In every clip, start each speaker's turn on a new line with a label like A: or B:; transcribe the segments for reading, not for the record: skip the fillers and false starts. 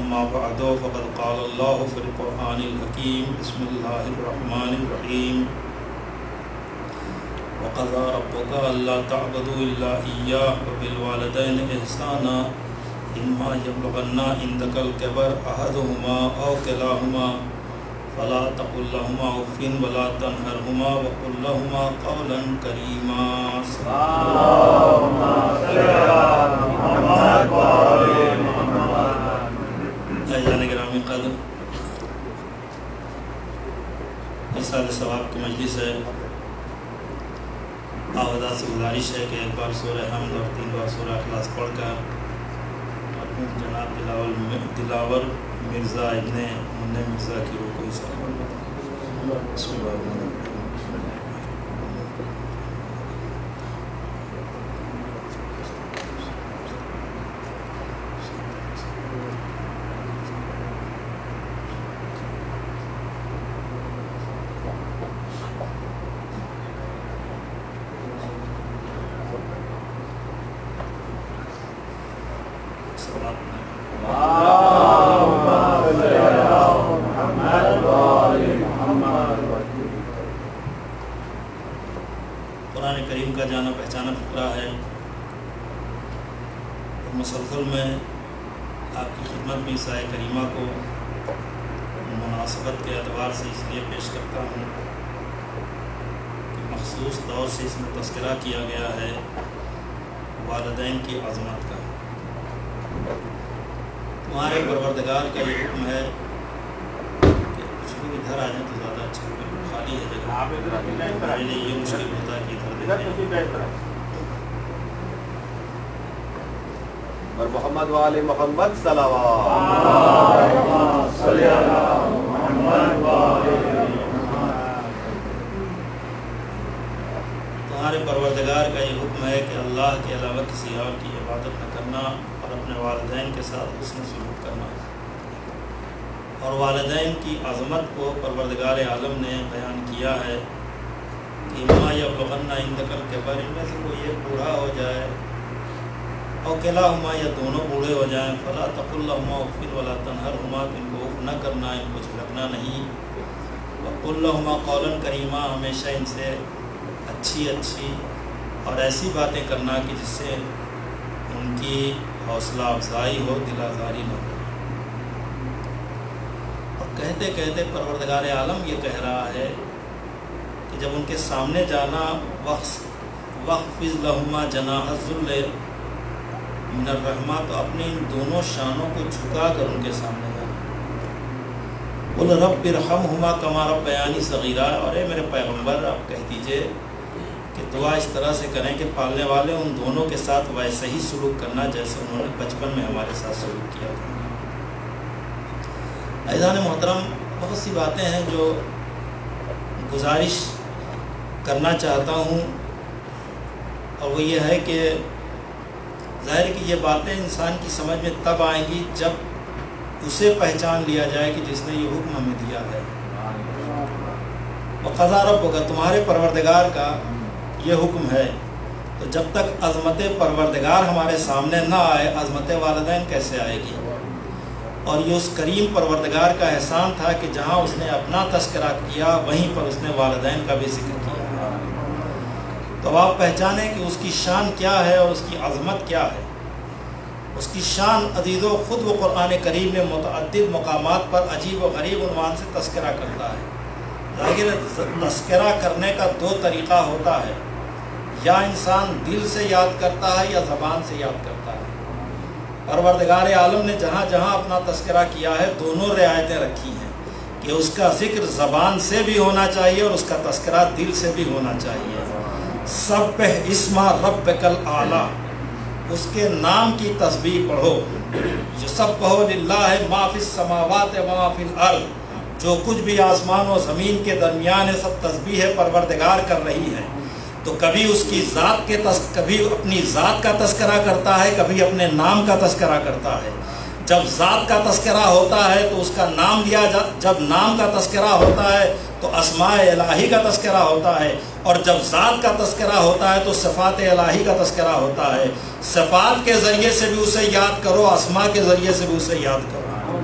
A: أما بعد فقد قال الله في القرآن الحكيم بسم الله الرحمن الرحيم وقضى ربك ألا تعبدوا إلا إياه وبالوالدين إحسانا إما يبلغن عندك الكبر أحدهما أو كلاهما فلا تقل لهما أف ولا تنهرهما وقل لهما قولا كريما.
B: اللهم صل على محمد وآل محمد.
A: عزیزان گرامی قدر، ایصال ثواب کی مجلس ہے. آوازہ سے گزارش ہے کہ ایک بار سورہ حمد اور 3 بار سورہ اخلاص پڑھ کر مرحوم جناب دلاور مرزا ابن منہ مرزا کی روح کو حصہ بسم اللہ الرحمن الرحیم. قرآن کریم کا جانا پہچانا فقرہ ہے. مسلسل میں آپ کی خدمت میں اس آیہ کریمہ کو مناسبت کے اعتبار سے اس لیے پیش کرتا ہوں کہ مخصوص دور سے اس میں تذکرہ کیا گیا ہے والدین کی عظمت کا. تمہارے پروردگار کا یہ حکم ہے کہ کچھ لوگ ادھر آ جائیں تو زیادہ اچھا ہوگا، خالی ہے جگہ. میرے لیے یہ مشکل ہوتا ہے کہ ادھر
B: اور محمد وآل محمد صلوات.
A: تمہارے پروردگار کا یہ حکم ہے کہ اللہ کے علاوہ کسی اور کی عبادت نہ کرنا اور اپنے والدین کے ساتھ حسن سلوک کرنا. اور والدین کی عظمت کو پروردگار عالم نے بیان کیا ہے کہ اما یبلغن عندک الکبر، ان میں سے کوئی ایک بوڑھا ہو جائے او کلاہما یا دونوں بوڑھے ہو جائیں فلا تقل لہما اف ولا تنہرہما، ان کو اف نہ کرنا، ان کو جھڑکنا نہیں. وقل لہما قولا کریما، ہمیشہ ان سے اچھی اور ایسی باتیں کرنا کہ جس سے ان کی حوصلہ افزائی ہو، دل آزاری نہ ہو. اور کہتے کہتے پروردگار عالم یہ کہہ رہا ہے کہ جب ان کے سامنے جانا وَخْفِضْ لَهُمَا جَنَاحَ الذُّلِّ مِنَ الرَّحْمَةِ، تو اپنی ان دونوں شانوں کو جھکا کر ان کے سامنے جانا. قُلْ رَبِّ ارْحَمْهُمَا كَمَا رَبَّيَانِي صَغِيرًا، اور اے میرے پیغمبر آپ کہہ دیجئے کہ دعا اس طرح سے کریں کہ پالنے والے ان دونوں کے ساتھ ویسے ہی سلوک کرنا جیسے انہوں نے بچپن میں ہمارے ساتھ سلوک کیا تھا. عزیزان محترم، بہت سی باتیں ہیں جو گزارش کرنا چاہتا ہوں، اور وہ یہ ہے کہ ظاہر کہ یہ باتیں انسان کی سمجھ میں تب آئیں گی جب اسے پہچان لیا جائے کہ جس نے یہ حکم ہمیں دیا ہے. وقضى ربک، تمہارے پروردگار کا یہ حکم ہے. تو جب تک عظمت پروردگار ہمارے سامنے نہ آئے، عظمت والدین کیسے آئے گی؟ اور یہ اس کریم پروردگار کا احسان تھا کہ جہاں اس نے اپنا تذکرہ کیا وہیں پر اس نے والدین کا بھی ذکر کیا. تو آپ پہچانیں کہ اس کی شان کیا ہے اور اس کی عظمت کیا ہے. اس کی شان عزیز و خود وہ قرآن کریم میں متعدد مقامات پر عجیب و غریب عنوان سے تذکرہ کرتا ہے. ظاہر تذکرہ کرنے کا 2 طریقہ ہوتا ہے، یا انسان دل سے یاد کرتا ہے یا زبان سے یاد کرتا ہے. پروردگار عالم نے جہاں جہاں اپنا تذکرہ کیا ہے دونوں رعایتیں رکھی ہیں کہ اس کا ذکر زبان سے بھی ہونا چاہیے اور اس کا تذکرہ دل سے بھی ہونا چاہیے. سبح اسم ربک الاعلی، اس کے نام کی تسبیح پڑھو. یسبح للہ ما فی السماوات و ما فی الارض، جو کچھ بھی آسمان و زمین کے درمیان ہے سب تسبیح پروردگار کر رہی ہے. تو کبھی اس کی ذات کے کبھی اپنی ذات کا تذکرہ کرتا ہے، کبھی اپنے نام کا تذکرہ کرتا ہے. جب ذات کا تذکرہ ہوتا ہے تو اس کا نام لیا جب نام کا تذکرہ ہوتا ہے تو اسماء الہی کا تذکرہ ہوتا ہے، اور جب ذات کا تذکرہ ہوتا ہے تو صفات الہی کا تذکرہ ہوتا ہے. صفات کے ذریعے سے بھی اسے یاد کرو، اسماء کے ذریعے سے بھی اسے یاد کرو.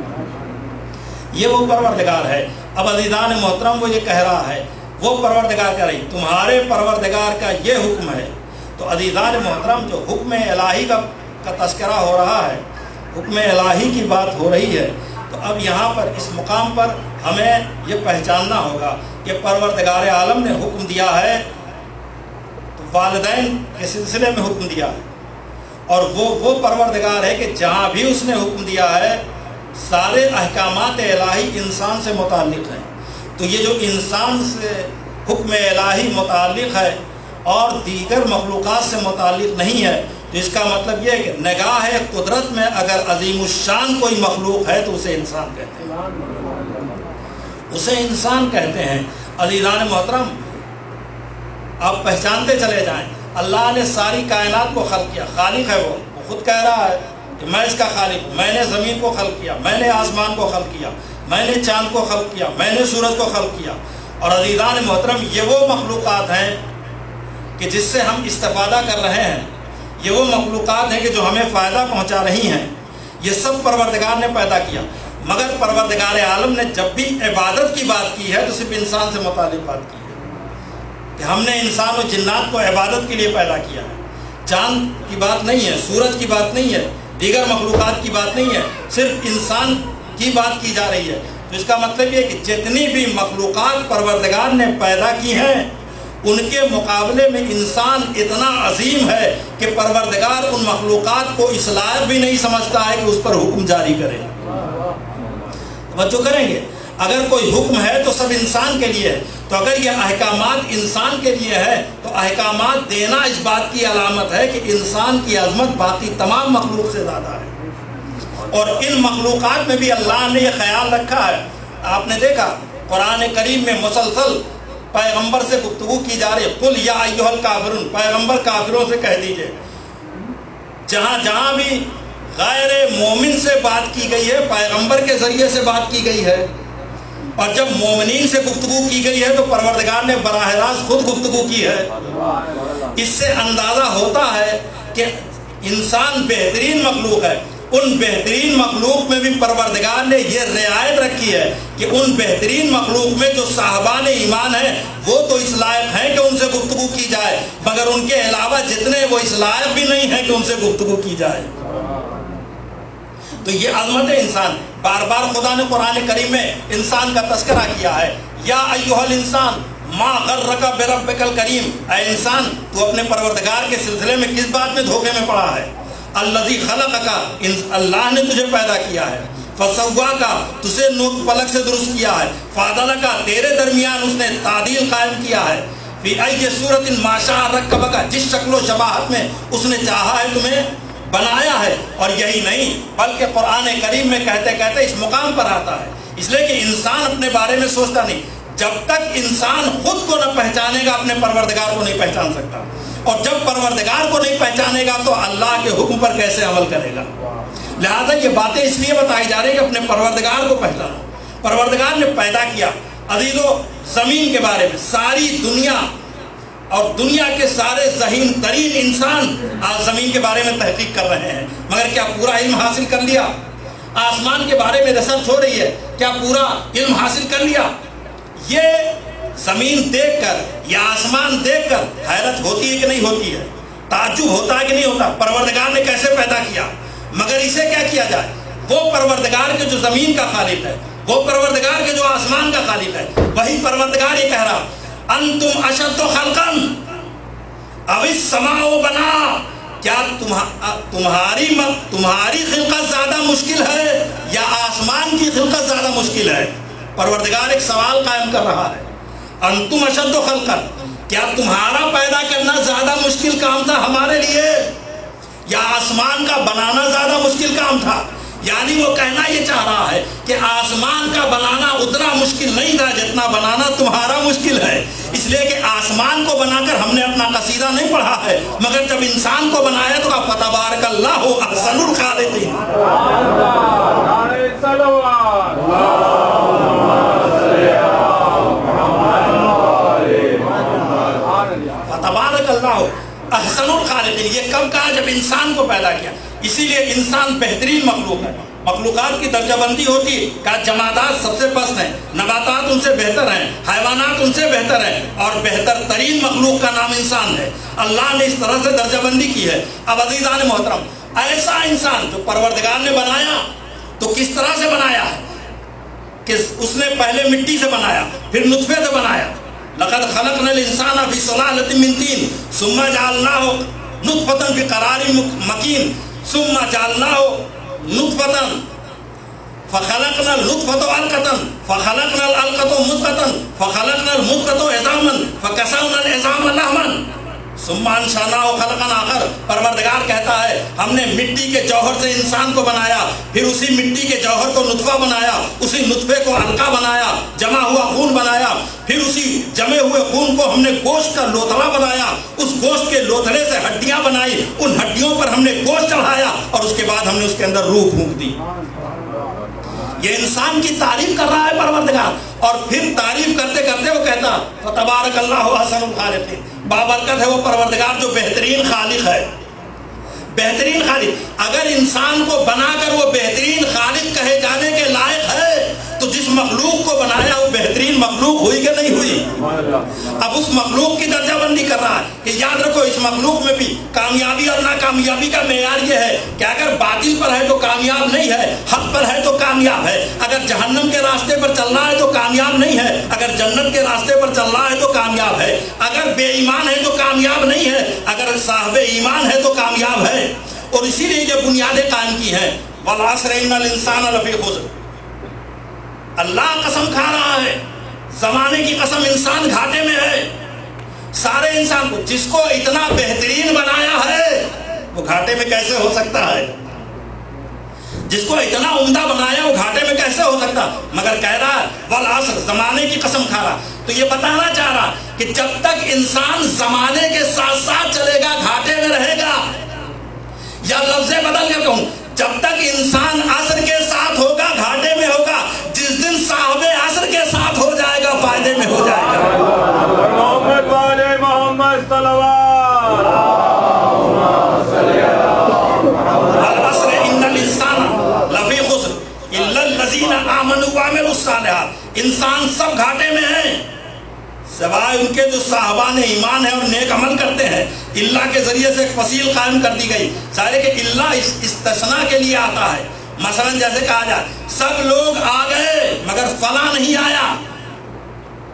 A: یہ وہ پروردگار ہے. اب عزیزان محترم وہ یہ کہہ رہا ہے، وہ پروردگار کہہ رہی تمہارے پروردگار کا یہ حکم ہے. تو عزیزان محترم جو حکم الہی کا تذکرہ ہو رہا ہے، حکم الہی کی بات ہو رہی ہے، تو اب یہاں پر اس مقام پر ہمیں یہ پہچاننا ہوگا کہ پروردگار عالم نے حکم دیا ہے تو والدین کے سلسلے میں حکم دیا ہے، اور وہ پروردگار ہے کہ جہاں بھی اس نے حکم دیا ہے سارے احکامات الہی انسان سے متعلق ہیں. تو یہ جو انسان سے حکم الہی متعلق ہے اور دیگر مخلوقات سے متعلق نہیں ہے، تو اس کا مطلب یہ ہے کہ نگاہ قدرت میں اگر عظیم الشان کوئی مخلوق ہے تو اسے انسان کہتے ہیں، اسے انسان کہتے ہیں. عزیزان محترم آپ پہچانتے چلے جائیں، اللہ نے ساری کائنات کو خلق کیا، خالق ہے. وہ خود کہہ رہا ہے کہ میں اس کا خالق ہوں، میں نے زمین کو خلق کیا، میں نے آسمان کو خلق کیا، میں نے چاند کو خلق کیا، میں نے سورج کو خلق کیا. اور عزیزان محترم یہ وہ مخلوقات ہیں کہ جس سے ہم استفادہ کر رہے ہیں، یہ وہ مخلوقات ہیں کہ جو ہمیں فائدہ پہنچا رہی ہیں. یہ سب پروردگار نے پیدا کیا، مگر پروردگار عالم نے جب بھی عبادت کی بات کی ہے تو صرف انسان سے متعلق بات کی ہے کہ ہم نے انسان و جنات کو عبادت کے لیے پیدا کیا ہے. چاند کی بات نہیں ہے، سورج کی بات نہیں ہے، دیگر مخلوقات کی بات نہیں ہے، صرف انسان کی بات کی جا رہی ہے. تو اس کا مطلب یہ کہ جتنی بھی مخلوقات پروردگار نے پیدا کی ہیں ان کے مقابلے میں انسان اتنا عظیم ہے کہ پروردگار ان مخلوقات کو اس لائق بھی نہیں سمجھتا ہے کہ اس پر حکم جاری کرے. توجہ کریں گے، اگر کوئی حکم ہے تو سب انسان کے لیے ہے. تو اگر یہ احکامات انسان کے لیے ہے تو احکامات دینا اس بات کی علامت ہے کہ انسان کی عظمت باقی تمام مخلوق سے زیادہ ہے. اور ان مخلوقات میں بھی اللہ نے یہ خیال رکھا ہے. آپ نے دیکھا قرآن کریم میں مسلسل پیغمبر سے گفتگو کی جا رہی ہے. قل یا ایھا الکافرون، پیغمبر کافروں سے کہہ دیجئے. جہاں جہاں بھی غیر مومن سے بات کی گئی ہے پیغمبر کے ذریعے سے بات کی گئی ہے، اور جب مومنین سے گفتگو کی گئی ہے تو پروردگار نے براہ راست خود گفتگو کی ہے. اس سے اندازہ ہوتا ہے کہ انسان بہترین مخلوق ہے. ان بہترین مخلوق میں بھی پروردگار نے یہ رعایت رکھی ہے کہ ان بہترین مخلوق میں جو صاحبان ایمان ہیں وہ تو اس لائق ہیں کہ ان سے گفتگو کی جائے، مگر ان کے علاوہ جتنے وہ اس لائق بھی نہیں ہیں کہ ان سے گفتگو کی جائے. تو یہ عظمت انسان. بار بار خدا نے قرآن کریم میں انسان کا تذکرہ کیا ہے. یا ایھا الانسان ما غرک بربک الکریم، اے انسان تو اپنے پروردگار کے سلسلے میں کس بات میں دھوکے میں پڑا ہے. الذی خلقک، اللہ نے تجھے پیدا کیا ہے. فسواک، تجھے نوک پلک سے درست کیا ہے. فعدلک، تیرے درمیان اس نے تعدیل قائم کیا ہے. فی ای صورت ما شاء رکبک، جس شکل و شباہت میں اس نے چاہا ہے تمہیں بنایا ہے. اور یہی نہیں بلکہ قرآن کریم میں کہتے کہتے اس مقام پر آتا ہے، اس لیے کہ انسان اپنے بارے میں سوچتا نہیں. جب تک انسان خود کو نہ پہچانے گا اپنے پروردگار کو نہیں پہچان سکتا، اور جب پروردگار کو نہیں پہچانے گا تو اللہ کے حکم پر کیسے عمل کرے گا. لہذا یہ باتیں اس لیے بتائی جا رہی ہیں کہ اپنے پروردگار کو پہچانو. پروردگار نے پیدا کیا. عزیزو، زمین کے بارے میں ساری دنیا اور دنیا کے سارے ذہین ترین انسان آج زمین کے بارے میں تحقیق کر رہے ہیں، مگر کیا پورا علم حاصل کر لیا؟ آسمان کے بارے میں ریسرچ ہو رہی ہے، کیا پورا علم حاصل کر لیا؟ یہ زمین دیکھ کر یا آسمان دیکھ کر حیرت ہوتی ہے کہ نہیں ہوتی ہے؟ تعجب ہوتا ہے کہ نہیں ہوتا؟ پروردگار نے کیسے پیدا کیا؟ مگر اسے کیا کیا جائے؟ وہ پروردگار کے جو زمین کا خالق ہے، وہ پروردگار کے جو آسمان کا خالق ہے، وہی پروردگار یہ کہہ رہا انتم اشد خلقا او السماء بنا، کیا تمہاری خلقت زیادہ مشکل ہے یا آسمان کی خلقت زیادہ مشکل ہے؟ پروردگار ایک سوال قائم کر رہا ہے. انتم اشد خلقا، کیا تمہارا پیدا کرنا زیادہ مشکل کام تھا ہمارے لیے یا آسمان کا بنانا زیادہ مشکل کام تھا؟ یعنی وہ کہنا یہ چاہ رہا ہے کہ آسمان کا بنانا اتنا مشکل نہیں تھا جتنا بنانا تمہارا مشکل ہے. اس لیے کہ آسمان کو بنا کر ہم نے اپنا قصیدہ نہیں پڑھا ہے، مگر جب انسان کو بنایا تو فتبارک اللہ احسن الخالقین. فتبارک اللہ، احسن الخالقین، یہ کب کہا؟ جب انسان کو پیدا کیا. اسی لیے انسان بہترین مخلوق ہے. مخلوقات کی درجہ بندی ہوتی ہے، کہا جمادات سب سے پست ہیں، نباتات ان سے بہتر ہیں، حیوانات ان سے بہتر ہیں، اور بہتر ترین مخلوق کا نام انسان ہے. اللہ نے اس طرح سے درجہ بندی کی ہے. اب عزیزان محترم، ایسا انسان جو پروردگار نے بنایا تو کس طرح سے بنایا ہے کہ اس نے پہلے مٹی سے بنایا، پھر نطفے سے بنایا. لقد خلقنا الانسان فی صلالۃ من طین ثم جعلناہ نطفۃ فی قرار مکین ثم جعلناہ نطفۃ فخلقنا النطفۃ علقۃ فخلقنا العلقۃ مضغۃ فخلقنا المضغۃ عظاما فکسونا العظام لحما ثم انشأناہ خلقا آخر. پروردگار کہتا ہے ہم نے مٹی کے جوہر سے انسان کو بنایا، پھر اسی مٹی کے جوہر کو نطفہ بنایا، اسی نطفے کو حلقہ بنایا، جمع ہوا خون بنایا، پھر اسی جمے ہوئے خون کو ہم نے گوشت کا لوتھڑا بنایا، اس گوشت کے لوتھڑے سے ہڈیاں بنائی، ان ہڈیوں پر ہم نے گوشت چڑھایا، اور اس کے بعد ہم نے اس کے اندر روح پھونک دی. یہ انسان کی تعریف کر رہا ہے پروردگار، اور پھر تعریف کرتے کرتے وہ کہتا فتبارک اللہ احسن الخالقین. بابرکت ہے وہ پروردگار جو بہترین خالق ہے. بہترین خالق، اگر انسان کو بنا کر وہ بہترین خالق کہے جانے کے لائق ہے تو جس مخلوق کو بنایا وہ بہترین مخلوق ہوئی کہ نہیں ہوئی؟ اب اس مخلوق کی درجہ بندی کر رہا ہے کہ یاد رکھو اس مخلوق میں بھی کامیابی اور ناکامیابی کا معیار یہ ہے کہ اگر باطل پر ہے تو کامیاب نہیں ہے، حق پر ہے تو کامیاب ہے. اگر جہنم کے راستے پر چل رہا ہے تو کامیاب نہیں ہے، اگر جنت کے راستے پر چل رہا ہے تو کامیاب ہے. اگر بے ایمان ہے تو کامیاب نہیں ہے، اگر صاحب ایمان ہے تو کامیاب ہے. اور اسی لیے یہ بنیادیں قائم کی ہیں. والعصر ان الانسان لفی خسر. اللہ قسم کھا رہا ہے، زمانے کی قسم، انسان گھاٹے میں ہے. سارے انسان کو، جس کو اتنا بہترین بنایا ہے وہ گھاٹے میں کیسے ہو سکتا ہے؟ جس کو اتنا عمدہ بنایا وہ گھاٹے میں کیسے ہو سکتا؟ مگر کہہ رہا ہے والعصر، زمانے کی قسم کھا رہا. تو یہ بتانا چاہ رہا کہ جب تک انسان زمانے کے ساتھ ساتھ چلے گا گھاٹے میں رہے گا. یا لفظ بدل کر کہوں، جب تک انسان عصر کے ساتھ ہوگا گھاٹے میں ہوگا، جس دن صاحب عصر کے ساتھ ہو جائے گا فائدے میں ہو جائے گا.
B: محمد والے محمد صلوات.
A: والعصر ان الانسان لفی خسر الا الذین آمنوا وعملوا الصالحات. انسان سب گھاٹے میں ہیں سوائے ان کے جو صاحبان ایمان ہیں اور نیک عمل کرتے ہیں. اللہ کے ذریعے سے ایک فصیل قائم کر دی گئی. ظاہر کہ اللہ استثناء کے لیے آتا ہے. مثلا جیسے کہا جائے سب لوگ آ گئے مگر فلاں نہیں آیا،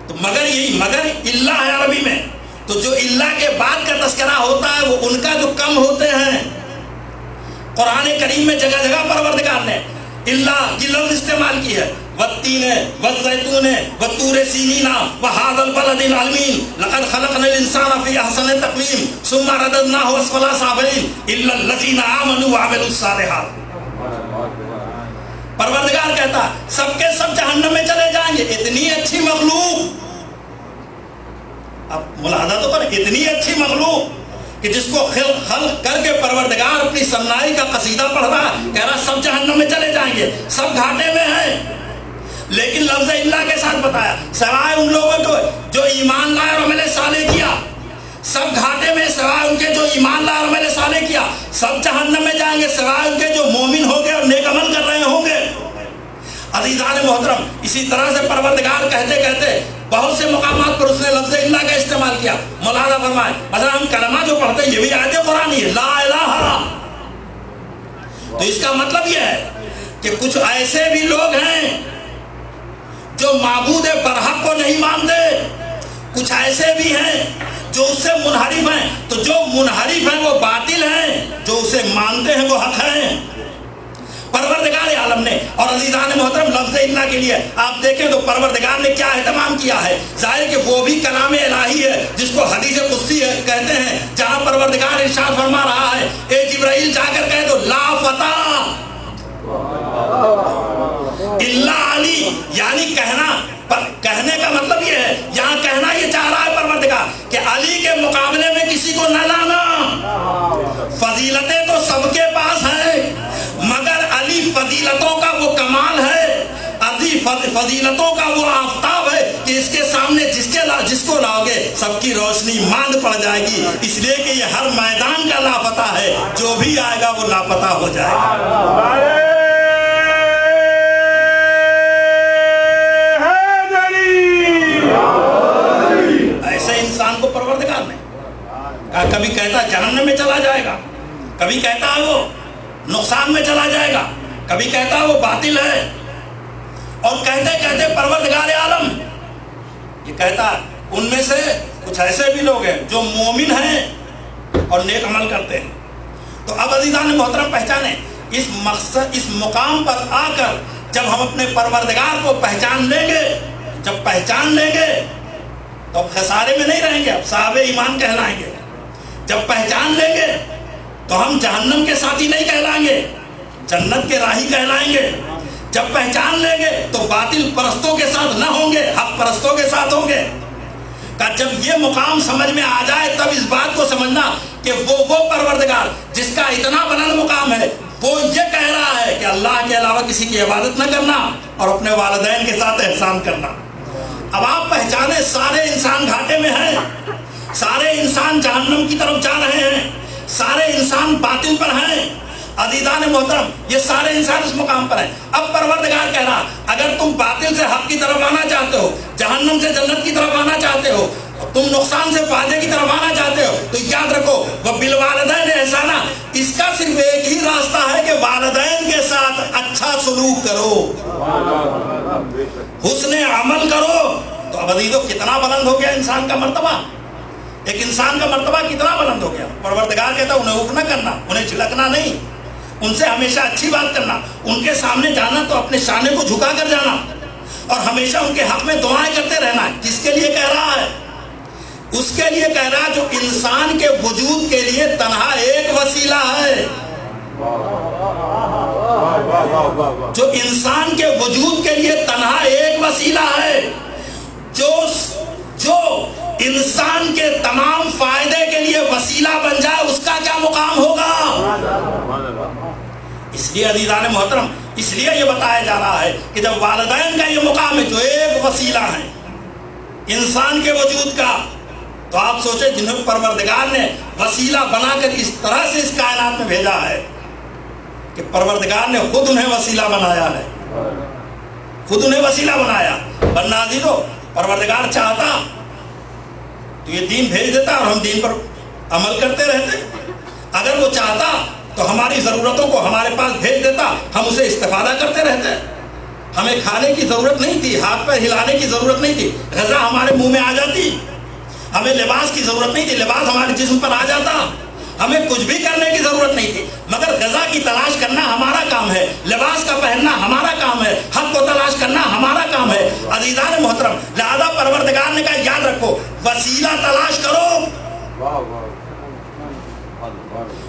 A: تو مگر یہی مگر اللہ ہے عربی میں. تو جو اللہ کے بعد کا تذکرہ ہوتا ہے وہ ان کا جو کم ہوتے ہیں. قرآن کریم میں جگہ جگہ پروردگار نے اللہ کی لفظ استعمال کی ہے. والتین والزیتون والطور سینین وہذا البلد العلمین لقد خلقنا الانسان فی احسن تقویم ثم رددناہ اسفل سافلین الا الذین آمنوا وعملوا الصالحات. پروردگار کہتا سب کے سب جہنم میں چلے جائیں گے. اتنی اچھی مخلوق، اب ملاحظہ تو پر، اتنی اچھی مخلوق کہ جس کو خلق کر کے پروردگار اپنی صنائی کا قصیدہ پڑھ رہا، کہہ رہا سب جہنم میں چلے جائیں گے، سب گھاٹے میں ہیں. لیکن لفظ اللہ کے ساتھ بتایا سوائے ان لوگوں کو جو ایمان لائے اور عمل صالح کیا. سب گھاٹے میں سوائے ان کے جو ایمان لائے اور عمل صالح کیا. سب جہنم میں جائیں گے سوائے ان کے جو مومن ہوں گے اور نیک عمل کر رہے ہوں گے. عزیزان محترم، اسی طرح سے پروردگار کہتے کہتے بہت سے مقامات پر اس نے لفظ اللہ کا استعمال کیا. مولانا فرمائے مثلا ہم کلمہ جو پڑھتے ہیں یہ بھی آیت قرآنی ہے، لا الہ. تو اس کا مطلب یہ ہے کہ کچھ ایسے بھی لوگ ہیں جو معبود برحق کو نہیں مانتے، کچھ ایسے بھی ہیں جو اس سے منحرف ہیں. تو جو منحرف ہیں وہ باطل ہیں، جو اسے مانتے ہیں وہ حق ہیں. پروردگار عالم نے اور عزیزان محترم لفظ اللہ کے لیے آپ دیکھیں تو پروردگار نے کیا اہتمام کیا ہے. ظاہر کہ وہ بھی کلام الہی ہے جس کو حدیث قدسی کہتے ہیں، جہاں پروردگار ارشاد فرما رہا ہے اے جبرائیل جا کر کہہ دو لا فتح الا علی. یعنی کہنے کا مطلب یہ ہے، یہاں کہنا یہ چاہ رہا ہے پروردگار کہ علی کے مقابلے میں کسی کو نہ لانا. فضیلتیں تو سب کے پاس ہیں مگر علی فضیلتوں کا وہ کمال ہے، علی فضیلتوں کا وہ آفتاب ہے کہ اس کے سامنے جس کو لاؤ گے سب کی روشنی ماند پڑ جائے گی، اس لیے کہ یہ ہر میدان کا لاپتہ ہے، جو بھی آئے گا وہ لاپتہ ہو جائے گا۔ ایسے انسان کو پروردگار نے کبھی کہتا جہنم میں چلا جائے گا، کبھی کہتا ہے وہ نقصان میں چلا جائے گا، کبھی کہتا ہے وہ باطل ہے، اور کہتے کہتے پروردگار عالم یہ کہتا ہے۔ ان میں سے کچھ ایسے بھی لوگ ہیں جو مومن ہیں اور نیک عمل کرتے ہیں۔ تو اب عزیزان محترم پہچانے اس مقام پر آ کر جب ہم اپنے پروردگار کو پہچان لیں گے، جب پہچان لیں گے تو اب خسارے میں نہیں رہیں گے، اب صاحب ایمان کہلائیں گے۔ جب پہچان لیں گے تو ہم جہنم کے ساتھی نہیں کہلائیں گے، جنت کے راہی کہلائیں گے۔ جب پہچان لیں گے تو باطل پرستوں کے ساتھ نہ ہوں گے، حق پرستوں کے ساتھ ہوں گے۔ کہ جب یہ مقام سمجھ میں آ جائے تب اس بات کو سمجھنا کہ وہ پروردگار جس کا اتنا بلند مقام ہے وہ یہ کہہ رہا ہے کہ اللہ کے علاوہ کسی کی عبادت نہ کرنا اور اپنے والدین کے ساتھ احسان کرنا۔ اب آپ پہچانے سارے انسان گھاٹے میں ہیں، سارے انسان جہنم کی طرف جا رہے ہیں، سارے انسان باطل پر ہیں۔ عزیزان محترم یہ سارے انسان اس مقام پر ہیں۔ اب پروردگار کہہ رہا اگر تم باطل سے حق کی طرف آنا چاہتے ہو، جہنم سے جنت کی طرف آنا چاہتے ہو، تم نقصان سے فائدے کی طرف آنا چاہتے ہو تو یاد رکھو وبالوالدین احسانا، اس کا صرف ایک ہی راستہ ہے کہ والدین کے ساتھ اچھا سلوک کرو، حسن عمل کرو۔ تو اب عزیزو کتنا بلند ہو گیا انسان کا مرتبہ، ایک انسان کا مرتبہ کتنا بلند ہو گیا۔ پروردگار کہتا ہے انہیں اف نہ کرنا، انہیں جھلکنا نہیں، ان سے ہمیشہ اچھی بات کرنا، ان کے سامنے جانا تو اپنے شانے کو جھکا کر جانا، اور ہمیشہ ان کے حق میں دعائیں کرتے رہنا۔ کس کے لیے کہہ رہا ہے؟ اس کے لیے کہہ رہا ہے جو انسان کے وجود کے لیے تنہا ایک وسیلہ ہے، جو انسان کے وجود کے لیے تنہا ایک وسیلہ ہے، جو انسان کے تمام فائدے کے لیے وسیلہ بن جائے اس کا کیا مقام ہوگا۔ اس لیے عزیزان محترم اس لیے یہ بتایا جا رہا ہے کہ جب والدین کا یہ مقام ہے جو ایک وسیلہ ہے انسان کے وجود کا، تو آپ سوچیں جنہیں پروردگار نے وسیلہ بنا کر اس طرح سے اس کائنات میں بھیجا ہے کہ پروردگار نے خود انہیں وسیلہ بنایا ہے، خود انہیں وسیلہ بنایا۔ ورنہ عزیزو پروردگار چاہتا تو یہ دین بھیج دیتا اور ہم دین پر عمل کرتے رہتے۔ اگر وہ چاہتا تو ہماری ضرورتوں کو ہمارے پاس بھیج دیتا، ہم اسے استفادہ کرتے رہتے۔ ہمیں کھانے کی ضرورت نہیں تھی، ہاتھ پیر ہلانے کی ضرورت نہیں تھی، غذا ہمارے منہ میں آ جاتی۔ ہمیں لباس کی ضرورت نہیں تھی، لباس ہمارے جسم پر آ جاتا۔ ہمیں کچھ بھی کرنے کی ضرورت نہیں تھی، مگر غذا کی تلاش کرنا ہمارا کام ہے، لباس کا پہننا ہمارا کام ہے، حق کو تلاش کرنا ہمارا کام ہے۔ عزیزان محترم لہذا پروردگار نے کہا یاد رکھو وسیلہ تلاش کرو،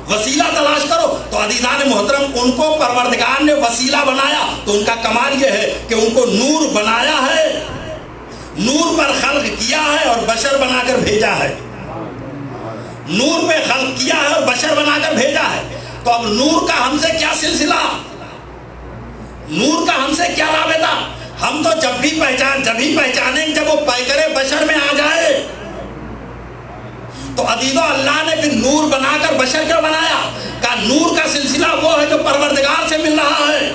A: وسیلہ تلاش کرو۔ تو عزیزان محترم ان کو پروردگار نے وسیلہ بنایا تو ان کا کمال یہ ہے کہ ان کو نور بنایا ہے، نور پر خلق کیا ہے اور بشر بنا کر بھیجا ہے، نور پہ خلق کیا ہے اور بشر بنا کر بھیجا ہے۔ تو اب نور کا ہم سے کیا سلسلہ، نور کا ہم سے کیا رابطہ؟ ہم تو جب ہی پہچانیں جب وہ پیکرے بشر میں آ جائے۔ تو عزیزو اللہ نے پھر نور بنا کر بشر کیوں بنایا؟ کہا نور کا سلسلہ وہ ہے جو پروردگار سے مل رہا ہے،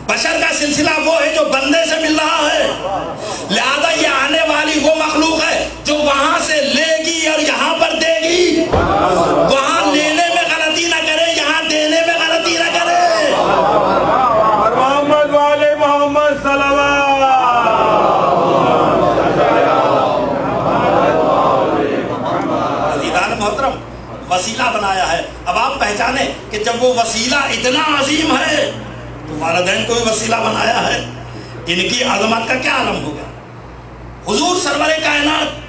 A: بشر کا سلسلہ وہ ہے جو بندے سے مل رہا ہے۔ لہذا یہ آنے والی وہ مخلوق ہے جو وہاں سے لے گی اور یہاں پر دے گی، وہاں لینے میں غلطی نہ کرے، یہاں دینے میں غلطی نہ کرے۔
B: محمد والے محمد صلوات۔
A: عزیزان محترم وسیلہ بنایا ہے۔ اب آپ پہچانے کہ جب وہ وسیلہ اتنا عظیم ہے تو والدین کو بھی وسیلہ بنایا ہے، ان کی عظمت کا کیا عالم ہوگا۔ حضور سرور کائنات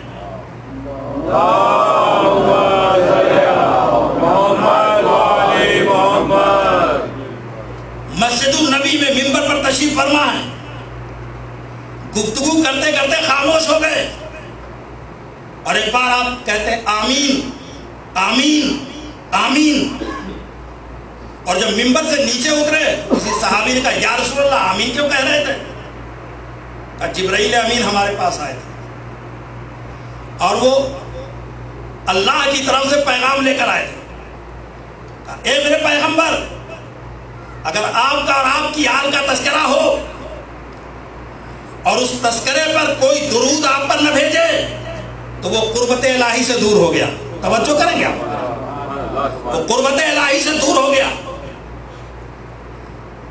A: مسجد النبی میں منبر پر تشریف فرما ہے، گفتگو کرتے کرتے خاموش ہو گئے، اور ایک بار آپ کہتے ہیں آمین آمین آمین، اور جب منبر سے نیچے اترے کسی صحابی نے کہا یا رسول اللہ آمین کیوں کہہ رہے تھے؟ کہ جبرائیل امین ہمارے پاس آئے تھے اور وہ اللہ کی طرف سے پیغام لے کر آئے تھے. اے میرے پیغمبر، اگر آپ کا اور آپ کی آل کا تذکرہ ہو اور اس تذکرے پر کوئی درود آپ پر نہ بھیجے تو وہ قربت الہی سے دور ہو گیا. توجہ کریں گے آپ، وہ قربت الہی سے دور ہو گیا.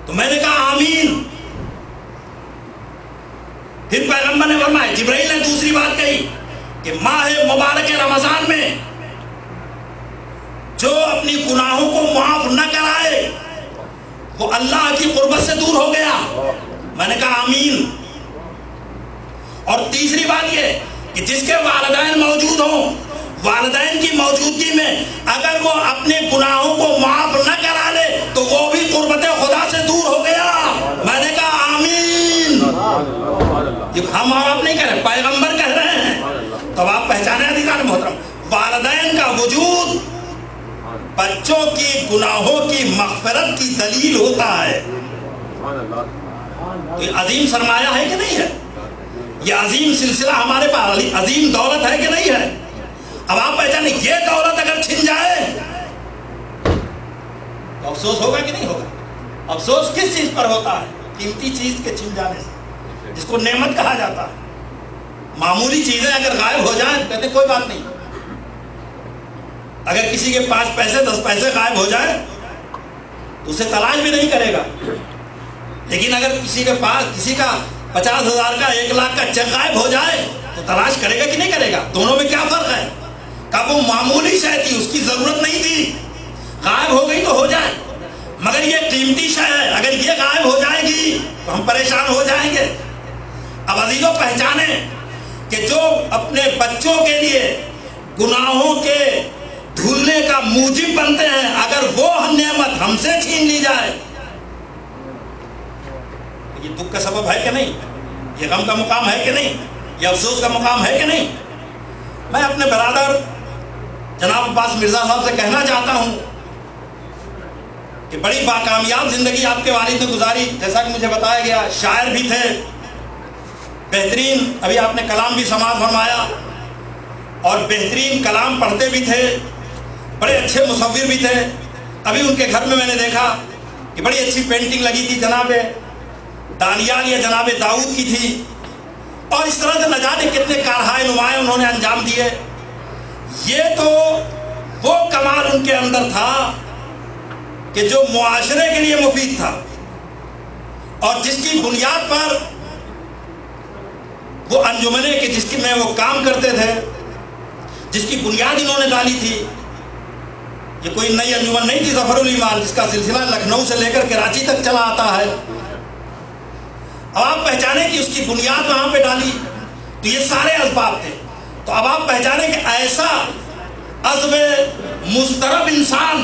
A: تو میں نے کہا آمین. پھر پیغمبر نے فرمایا، جبرائیل نے دوسری بات کہی کہ ماہ مبارک رمضان میں جو اپنی گناہوں کو معاف نہ کرائے وہ اللہ کی قربت سے دور ہو گیا. میں نے کہا آمین. اور تیسری بات یہ کہ جس کے والدین موجود ہوں، والدین کی موجودگی میں اگر وہ اپنے گناہوں کو معاف نہ کرا لے تو وہ بھی قربت خدا سے دور ہو گیا. میں نے کہا آمین. یہ ہم اور آپ نہیں کہہ رہے، پیغمبر کہہ رہے ہیں. تو آپ پہچانے عزیزان محترم، والدین کا وجود بچوں کی گناہوں کی مغفرت کی دلیل ہوتا ہے. تو یہ عظیم سرمایہ ہے کہ نہیں ہے؟ یہ عظیم سلسلہ ہمارے پاس عظیم دولت ہے کہ نہیں ہے؟ اب آپ پہچانے یہ دولت اگر چھن جائے تو افسوس ہوگا کہ نہیں ہوگا؟ افسوس کس چیز پر ہوتا ہے؟ قیمتی چیز کے چھن جانے سے، جس کو نعمت کہا جاتا ہے. معمولی چیزیں اگر غائب ہو جائیں کہتے کوئی بات نہیں. اگر کسی کے 5 پیسے 10 پیسے غائب ہو جائے تو اسے تلاش بھی نہیں کرے گا. لیکن اگر کسی کے پاس کسی کا 50,000 کا 1 لاکھ کا چیک غائب ہو جائے تو تلاش کرے گا کہ نہیں کرے گا؟ دونوں میں کیا فرق ہے؟ کہ وہ معمولی شے تھی، اس کی ضرورت نہیں تھی، غائب ہو گئی تو ہو جائے. مگر یہ قیمتی شے ہے، اگر یہ غائب ہو جائے گی تو ہم پریشان ہو جائیں گے. اب عزیزوں پہچانے کہ جو اپنے بچوں کے لیے گناہوں کے دھلنے کا موجب بنتے ہیں، اگر وہ نعمت ہم سے چھین لی جائے یہ دکھ کا سبب ہے کہ نہیں؟ یہ غم کا مقام ہے کہ نہیں؟ یہ افسوس کا مقام ہے کہ نہیں؟ میں اپنے برادر جناب عباس مرزا صاحب سے کہنا چاہتا ہوں کہ بڑی باکامیاب زندگی آپ کے والد نے گزاری. جیسا کہ مجھے بتایا گیا شاعر بھی تھے، بہترین، ابھی آپ نے کلام بھی سماعت فرمایا، اور بہترین کلام پڑھتے بھی تھے، بڑے اچھے مصور بھی تھے. ابھی ان کے گھر میں نے دیکھا کہ بڑی اچھی پینٹنگ لگی تھی، جناب دانیال یا جناب داؤد کی تھی. اور اس طرح سے نہ جانے کتنے کارہائے نمایاں انہوں نے انجام دیے. یہ تو وہ کمال ان کے اندر تھا کہ جو معاشرے کے لیے مفید تھا، اور جس کی بنیاد پر وہ انجمنیں کہ جس کی میں وہ کام کرتے تھے، جس کی بنیاد انہوں نے ڈالی تھی. یہ کوئی نئی انجمن نہیں تھی ظفر الایمان، جس کا سلسلہ لکھنؤ سے لے کر کراچی تک چلا آتا ہے. اب آپ پہچانے کہ اس کی بنیاد وہاں پہ ڈالی تو یہ سارے اسباب تھے. تو اب آپ پہچانے کہ ایسا عزم مضطرب انسان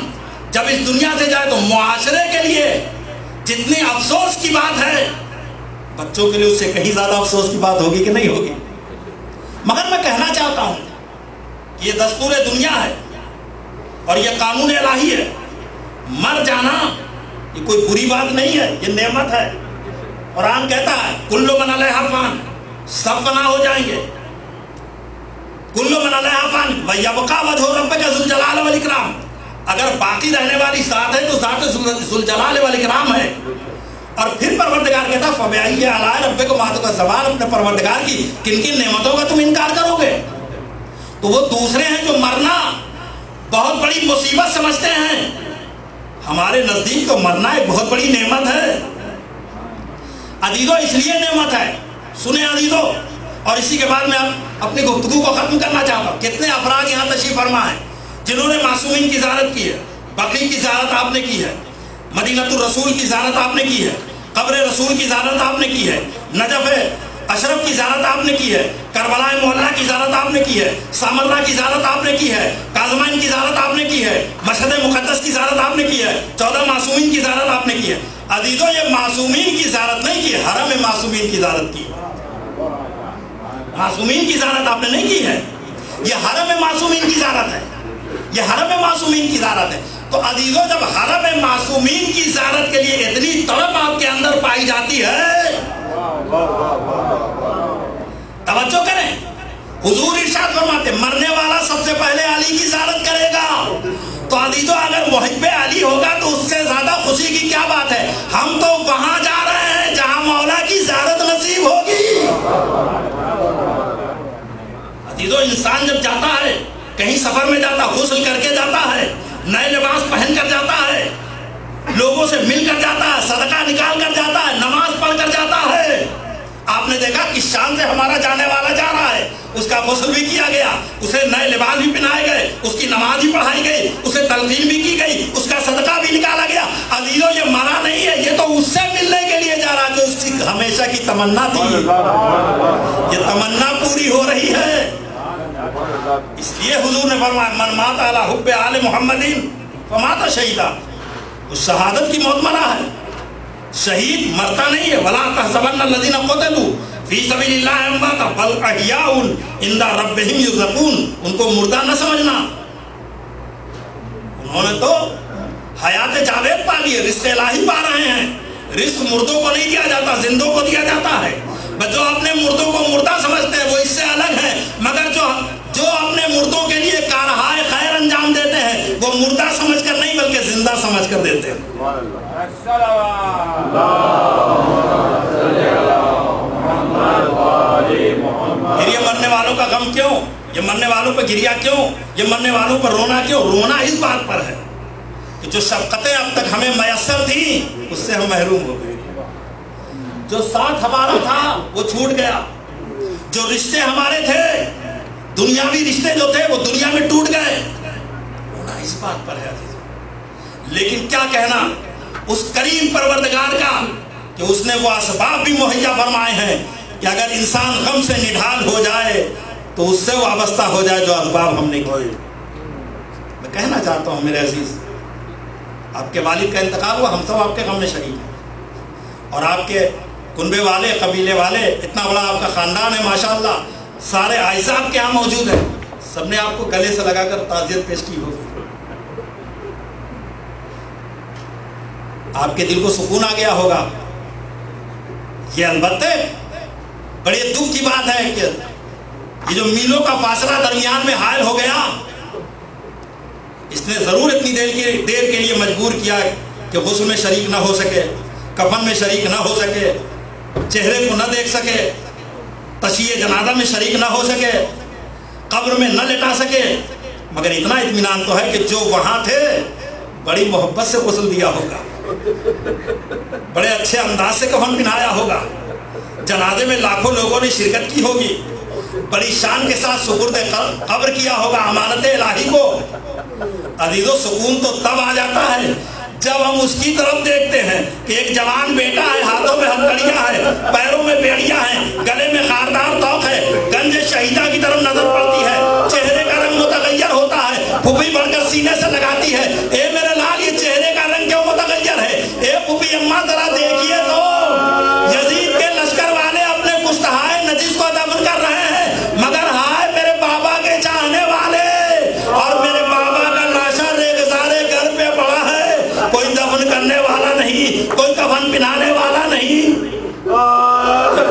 A: جب اس دنیا سے جائے تو معاشرے کے لیے جتنی افسوس کی بات ہے، بچوں کے لیے اس سے کہیں زیادہ افسوس کی بات ہوگی کہ نہیں ہوگی؟ مگر میں کہنا چاہتا ہوں کہ یہ دستور دنیا ہے اور یہ قانون الہی ہے. مر جانا یہ کوئی بری بات نہیں ہے، یہ نعمت ہے. قرآن کہتا ہے کل من علیہا فان، سب فنا ہو جائیں گے. کل من علیہا فان ویبقی وجہ ربک ذو الجلال والاکرام. اگر باقی رہنے والی ذات ہے تو ذات ذو الجلال والاکرام ہے. اور پھر پروردگار کہتا فبأی آلاء ربکما تکذبان، اپنے پروردگار کی کن کن نعمتوں کا تم انکار کرو گے؟ تو وہ دوسرے ہیں جو مرنا بہت بڑی مصیبت سمجھتے ہیں. ہمارے نزدیک تو مرنا ایک بہت بڑی نعمت ہے. عزیزو اس لیے نعمت ہے، سنیں عزیزو، اور اسی کے بعد میں اپنی گفتگو کو ختم کرنا چاہتا ہوں. کتنے افراد یہاں تشریف فرما ہیں جنہوں نے معصومین کی زیارت کی ہے، بقیع کی زیارت آپ نے کی ہے، مدینہ الرسول کی زیارت آپ نے کی ہے، قبر رسول کی زیارت آپ نے کی ہے، نجف اشرف کی زیارت آپ نے کی ہے، کربلا محلہ کی زیارت آپ نے کی ہے، سامرہ کی زیارت آپ نے کی ہے، کاظمین کی زیارت آپ نے کی ہے، مشہد مقدس کی زیارت آپ نے کی ہے، 14 معصومین کی زیارت آپ نے کی ہے. عزیزو یہ معصومین کی زیارت نہیں کی، حرم معصومین کی زیارت کی. معصومین کی زیارت آپ نے نہیں کی ہے، یہ حرم معصومین کی زیارت ہے، یہ حرم معصومین کی زیارت ہے. تو عزیزو جب حرم معصومین کی زیارت کے لیے اتنی طلب آپ کے اندر پائی جاتی ہے ارشاد فرماتے مرنے والا سب سے پہلے علی کی زیارت کرے گا. تو عزیزو اگر محب علی ہوگا تو اس سے زیادہ خوشی کی کیا بات ہے. ہم تو وہاں جا رہے ہیں جہاں مولا کی زیارت نصیب ہوگی. عزیزو انسان جب جاتا ہے کہیں سفر میں جاتا غسل کر کے جاتا ہے, نئے لباس پہن کر جاتا ہے, لوگوں سے مل کر جاتا ہے, صدقہ نکال کر جاتا ہے, نماز پڑھ کر جاتا ہے. آپ نے دیکھا کس شان سے ہمارا جانے والا جا رہا ہے. اس کا غسل بھی کیا گیا, اسے نئے لباس بھی پہنائے گئے, اس کی نماز بھی پڑھائی گئی, اسے تلقین بھی کی گئی, اس کا صدقہ بھی نکالا گیا. عزیزو یہ مرا نہیں ہے, یہ تو اس سے ملنے کے لیے جا رہا جو اس کی ہمیشہ کی تمنا تھی. یہ تمنا پوری ہو رہی ہے. اس لیے حضور نے فرمایا من مات علی حب آل محمد فمات شہیدا. اس شہادت کی موت مرا ہے, شہید مرتا نہیں ہے. ولا تحسبن الذين قتلوا فی سبیل اللہ امواتا بل احیاء عند ربهم یرزقون. ان کو مردہ نہ سمجھنا, انہوں نے تو حیات جاوید پا لی ہے, رزق الہی پا رہے ہیں. رزق مردوں کو نہیں دیا جاتا, زندوں کو دیا جاتا ہے. جو اپنے مردوں کو مردہ سمجھتے ہیں وہ اس سے الگ ہے, مگر جو اپنے مردوں کے لیے کارہائے خیر انجام دیتے ہیں وہ مردہ سمجھ کر نہیں بلکہ زندہ سمجھ کر دیتے ہیں. پھر یہ مرنے والوں کا غم کیوں, یہ مرنے والوں پر گریا کیوں, یہ مرنے والوں پر رونا کیوں؟ رونا اس بات پر ہے کہ جو شفقتیں اب تک ہمیں میسر تھیں اس سے ہم محروم ہو گئے. جو ساتھ ہمارا تھا وہ چھوٹ گیا. جو رشتے ہمارے تھے, دنیاوی رشتے جو تھے وہ دنیا میں ٹوٹ گئے. رونا اس بات پر ہے. لیکن کیا کہنا اس کریم پروردگار کا کہ اس نے وہ اسباب بھی مہیا فرمائے ہیں کہ اگر انسان غم سے نڈھال ہو جائے تو اس سے وابستہ ہو جائے جو اسباب ہم نے کیے. میں کہنا چاہتا ہوں میرے عزیز, آپ کے والد کا انتقال ہوا, ہم سب آپ کے غم میں شریک ہیں. اور آپ کے کنبے والے, قبیلے والے, اتنا بڑا آپ کا خاندان ہے ماشاءاللہ, سارے اعزاء آپ کے یہاں موجود ہیں. سب نے آپ کو گلے سے لگا کر تعزیت پیش کی ہوگی. آپ کے دل کو سکون آ گیا ہوگا. یہ البتہ بڑے دکھ کی بات ہے کہ یہ جو میلوں کا فاصلہ درمیان میں حائل ہو گیا, اس نے ضرور اتنی دیر کے لیے مجبور کیا کہ غسل میں شریک نہ ہو سکے, کفن میں شریک نہ ہو سکے, چہرے کو نہ دیکھ سکے, تشییع جنازہ میں شریک نہ ہو سکے, قبر میں نہ لٹا سکے. مگر اتنا اطمینان تو ہے کہ جو وہاں تھے بڑی محبت سے غسل دیا ہوگا, بڑے اچھے انداز سے کفن پہنایا ہوگا, جنازے میں لاکھوں لوگوں نے شرکت کی ہوگی, بڑی شان کے ساتھ سپرد قبر کیا ہوگا امانت الہی کو. عزیزو سکون تو تب آ جاتا ہے جب ہم اس کی طرف دیکھتے ہیں کہ ایک جوان بیٹا ہے, ہاتھوں میں ہتھکڑیاں ہیں, پیروں میں بیڑیاں ہیں, گلے میں خاردار توق ہے, گنج شہیدہ کی طرف نظر پڑتی ہے, چہرے کا رنگ متغیر ہوتا ہے, پھوپھی بڑھ کر سینے سے لگاتی ہے, اے میرے لال یہ چہرے کا رنگ کیوں متغیر ہے؟ اے پھوپھی اماں ذرا دیکھیے تو یزید کے لشکر والے اپنے کشتہائے نجس کو دفن کر رہے ہیں, مگر ہائے میرے بابا کے چاہنے والے, اور میرے بابا کا لاشا ریگزارے گھر پہ پڑا ہے, کوئی دفن کرنے والا نہیں, کوئی کفن پہنانے والا نہیں.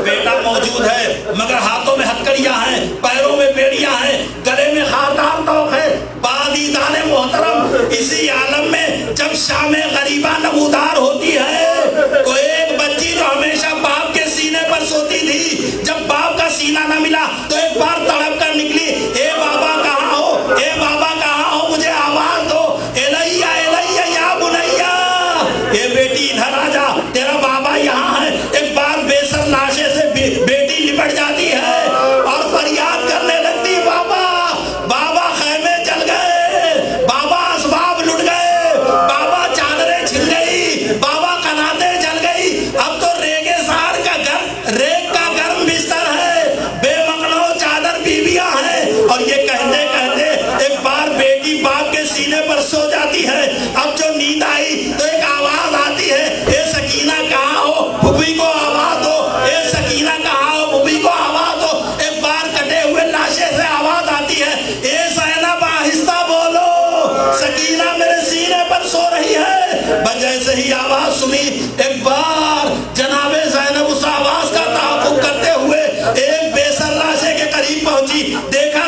A: بیٹا موجود ہے مگر ہاتھوں میں ہتھکڑیاں ہیں, پیروں میں بیڑیاں ہیں, گلے میں خاردار توق ہے. بادیدان محترم, اسی عالم میں جب شام غریبہ نمودار ہوتی ہے تو ایک بچی جو ہمیشہ باپ کے سینے پر سوتی تھی, جب باپ کا سینہ نہ ملا تو ایک بار تڑپ کر نکلی, اے بابا کہاں ہو, اے بابا کہاں ہو, مجھے آواز دو, الیہ الیہ یا بنیہ, اے بیٹی ادھر آ جا, تیرا بابا یہاں ہے. ایک بار بے سر لاشے سے بیٹی لپٹ جاتی ہے اور فریاد کرنے لگتی, بابا بابا خیمے جل گئے, بابا اسباب لٹ گئے, بابا چادریں چھن گئی, بابا قناتیں جل گئی, اب تو ریگ کا گرم بستر ہے, بے مقنو چادر بیویاں ہیں. اور یہ کہتے کہتے ایک بار بیٹی باپ کے سینے پر سو جاتی ہے. اب جو نیند آئی تو ایک آواز آتی ہے, اے سکینہ کہاں ہو, پھوپھی کو آواز دو, اے سکینہ کہاں ہو, پھوپھی کو آواز دو. ایک بار کٹے ہوئے لاشے سے آواز آتی ہے, اے زینب آہستہ بولو, سکینہ میرے سینے پر سو رہی ہے. جیسے ہی آواز سنی ایک بار جناب زینب اس آواز کا تحفظ کرتے ہوئے ایک بے سر لاشے کے قریب پہنچی, دیکھا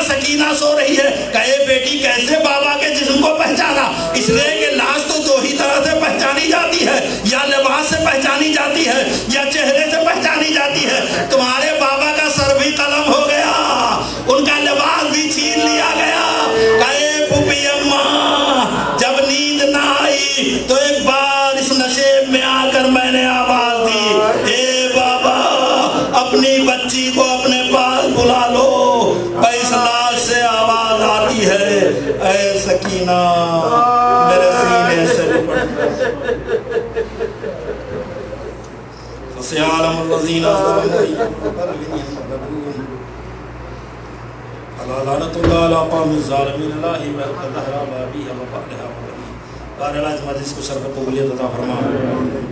A: سو رہی ہے کہ اے بیٹی کیسے بابا کے جسم کو پہچانا؟ اس لیے کہ لاش تو دو ہی طرح سے پہچانی جاتی ہے، یا لباس سے پہچانی جاتی ہے یا چہرے سے پہچانی جاتی ہے۔ تمہارے بابا کا سر بھی قلم ہو گیا، ان کا لباس بھی چھین لیا گیا۔ کہے پھوپھی اماں جب نیند نہ آئی تو ایک بار اس نشیب میں آ کر میں نے آواز دی، اے بابا اپنی بچی کو اپنے پاس بلا لو۔ اس لاش سے آواز آتی ہے، اے سکینہ میرے سینے سے فسيعلم الذين ظلموا أي منقلب ينقلبون ألا لعنة الله على القوم الظالمين لا يبارك الدهر بابيها وبعدها وبنيها۔ بار اللہ اس مجلس کو شرف قبولیت عطا فرما،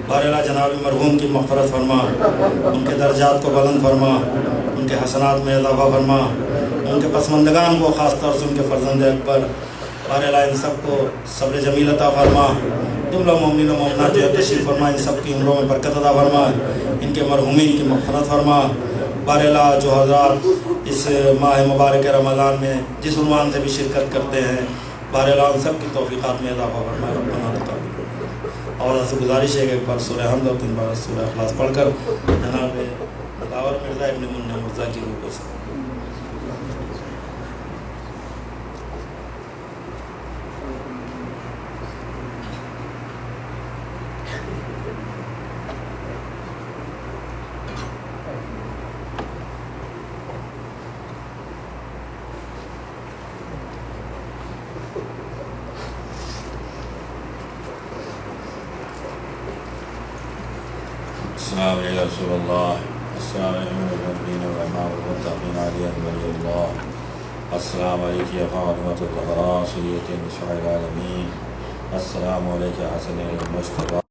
A: بار اللہ جناب مرحوم کی مغفرت فرما، ان کے درجات کو بلند فرما، ان کے حسنات میں اضافہ فرما، ان کے پسماندگان کو خاص طور سے ان کے فرزند اکبر بار اللہ ان سب کو صبر جمیل عطا فرما، جملہ مومنین و مومنات جو تشریف فرما ان سب کی عمروں میں برکت عطا فرما، ان کے مرحومین کی مغفرت فرما۔ بار اللہ جو حضرات اس ماہ مبارک رمضان میں جس عنوان سے بھی شرکت کرتے ہیں، بار اللہ ان سب کی توفیقات میں اضافہ فرما، ربنا تقبل۔ اور سے گزارش ہے کہ ایک بار سورہ حمد اور 3 بار سورہ اخلاص پڑھ کر جناب دلاور مرزا ابن منہ مرزا کی روح کو سے
C: السلام علیکم رسول اللہ، السلام علیکم المؤمنین والرحمن والمتقین علی ولی اللہ، السلام علیکم یا فاطمۃ الزہراء سیدۃ النساء العالمین، السلام علیکم حسن المصطفیٰ۔